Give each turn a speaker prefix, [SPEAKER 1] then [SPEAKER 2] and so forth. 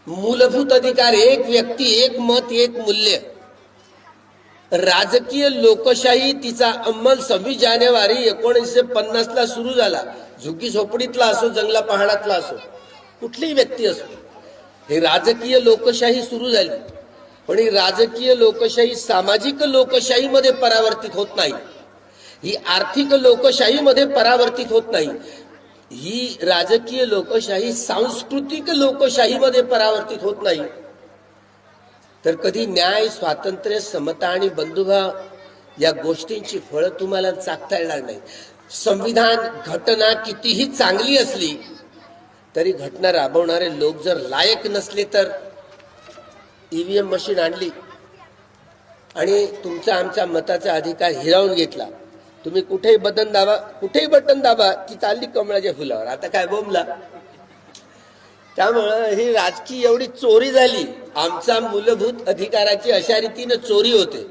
[SPEAKER 1] मूलभूत अधिकार, एक व्यक्ती, एक मत, एक मूल्य. राजकीय लोकशाही तिचा अंमल 26 जानेवारी 1950 ला सुरू झाला. झुकी झोपडीतला असो, जंगला पहाडातला असो, कुठलीही व्यक्ती असो, हे राजकीय लोकशाही सुरू झाली. पण ही राजकीय लोकशाही सामाजिक लोकशाहीमध्ये परावर्तित होत नाही, ही आर्थिक लोकशाहीमध्ये परावर्तित होत नाही, ही राजकीय लोकशाही सांस्कृतिक लोकशाहीमध्ये परावर्तित होत नाही. तर कधी न्याय, स्वातंत्र्य, समता आणि बंधुभाव या गोष्टींची फळं तुम्हाला चाखता येणार नाही. संविधान, घटना कितीही चांगली असली तरी घटना राबवणारे लोक जर लायक नसले तर ईव्हीएम मशीन आणली आणि तुमचा आमचा मताचा अधिकार हिरावून घेतला, तुम्ही कुठेही बटन दाबा ती चालली कमळाच्या फुलावर. आता काय बोंबला. त्यामुळं ही राजकीय एवढी चोरी झाली, आमचा मूलभूत अधिकाराची अशा रीतीने चोरी होते.